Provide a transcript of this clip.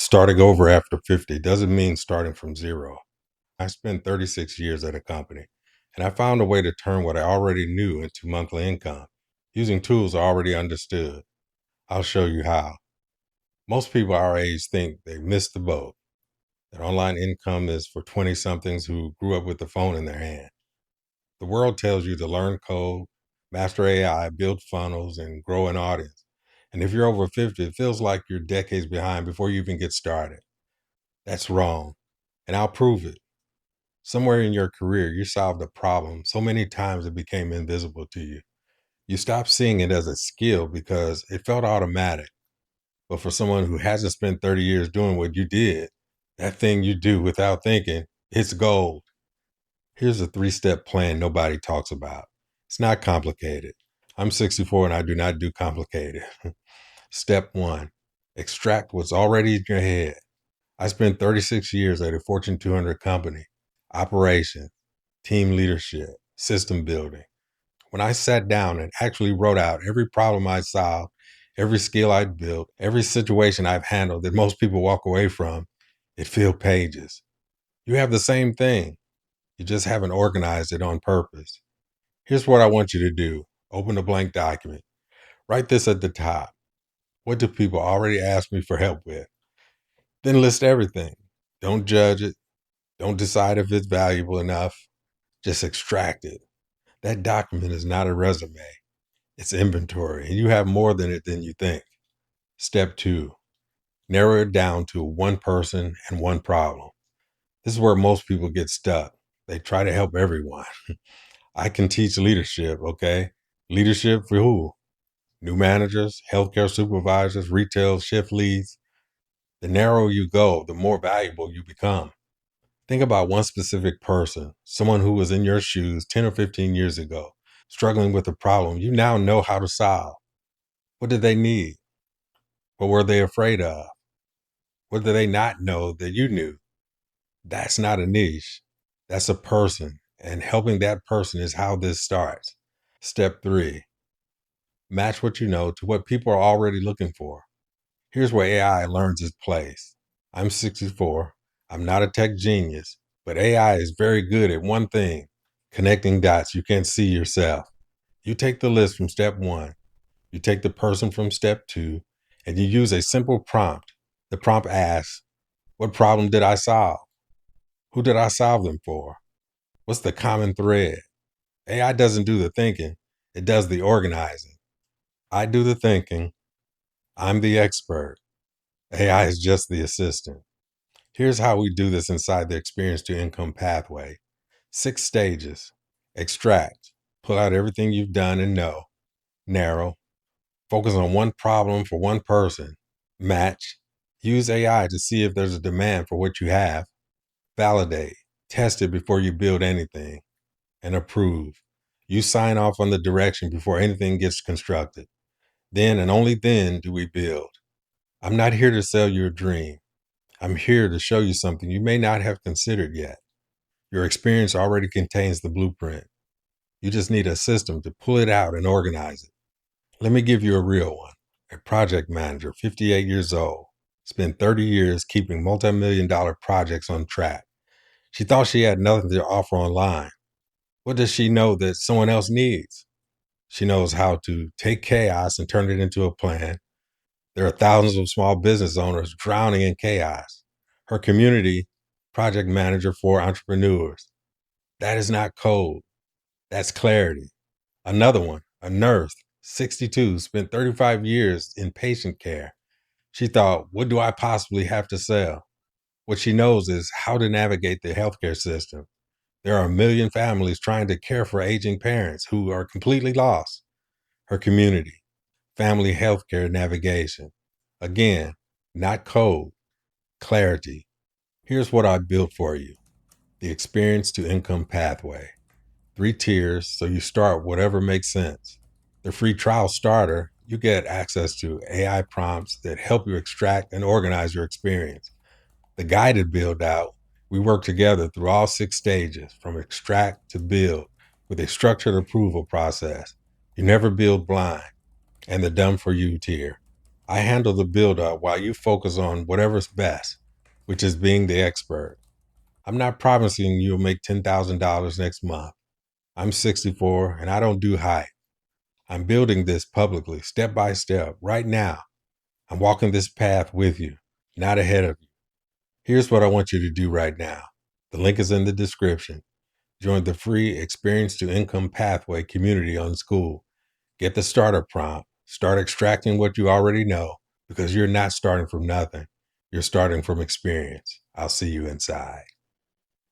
Starting over after 50 doesn't mean starting from zero. I spent 36 years at a company, and I found a way to turn what I already knew into monthly income using tools I already understood. I'll show you how. Most people our age think they missed the boat, that online income is for 20 somethings who grew up with the phone in their hand. The world tells you to learn code, master AI, build funnels, and grow an audience. And if you're over 50, it feels like you're decades behind before you even get started. That's wrong, and I'll prove it. Somewhere in your career, you solved a problem so many times it became invisible to you. You stopped seeing it as a skill because it felt automatic. But for someone who hasn't spent 30 years doing what you did, that thing you do without thinking, it's gold. Here's a 3-step plan nobody talks about. It's not complicated. I'm 64 and I do not do complicated. Step one, extract what's already in your head. I spent 36 years at a Fortune 200 company, operations, team leadership, system building. When I sat down and actually wrote out every problem I solved, every skill I'd built, every situation I've handled that most people walk away from, it filled pages. You have the same thing. You just haven't organized it on purpose. Here's what I want you to do. Open a blank document. Write this at the top. What do people already ask me for help with? Then list everything. Don't judge it. Don't decide if it's valuable enough. Just extract it. That document is not a resume. It's inventory, and you have more than it than you think. Step two, narrow it down to one person and one problem. This is where most people get stuck. They try to help everyone. I can teach leadership, okay? Leadership for who? New managers, healthcare supervisors, retail shift leads. The narrower you go, the more valuable you become. Think about one specific person, someone who was in your shoes 10 or 15 years ago, struggling with a problem you now know how to solve. What did they need? What were they afraid of? What did they not know that you knew? That's not a niche. That's a person. And helping that person is how this starts. Step three, match what you know to what people are already looking for. Here's where AI learns its place. I'm 64. I'm not a tech genius, but AI is very good at one thing, connecting dots you can't see yourself. You take the list from step one, you take the person from step two, and you use a simple prompt. The prompt asks, what problem did I solve? Who did I solve them for? What's the common thread? AI doesn't do the thinking, it does the organizing. I do the thinking, I'm the expert. AI is just the assistant. Here's how we do this inside the experience to income pathway. 6 stages. Extract. Pull out everything you've done and know. Narrow. Focus on one problem for one person. Match. Use AI to see if there's a demand for what you have. Validate. Test it before you build anything. And approve. You sign off on the direction before anything gets constructed. Then and only then do we build. I'm not here to sell you a dream. I'm here to show you something you may not have considered yet. Your experience already contains the blueprint. You just need a system to pull it out and organize it. Let me give you a real one. A project manager, 58 years old, spent 30 years keeping multi-million-dollar projects on track. She thought she had nothing to offer online. What does she know that someone else needs? She knows how to take chaos and turn it into a plan. There are thousands of small business owners drowning in chaos. Her community, project manager for entrepreneurs. That is not code. That's clarity. Another one, a nurse, 62, spent 35 years in patient care. She thought, what do I possibly have to sell? What she knows is how to navigate the healthcare system. There are a million families trying to care for aging parents who are completely lost. Her community, family healthcare navigation. Again, not code, clarity. Here's what I built for you. The experience to income pathway. 3 tiers, so you start whatever makes sense. The free trial starter, you get access to AI prompts that help you extract and organize your experience. The guided build out, we work together through all 6 stages, from extract to build, with a structured approval process. You never build blind. And the done for you tier. I handle the build up while you focus on whatever's best, which is being the expert. I'm not promising you'll make $10,000 next month. I'm 64 and I don't do hype. I'm building this publicly, step by step, right now. I'm walking this path with you, not ahead of you. Here's what I want you to do right now. The link is in the description. Join the free Experience to Income Pathway community on School. Get the starter prompt. Start extracting what you already know because you're not starting from nothing. You're starting from experience. I'll see you inside.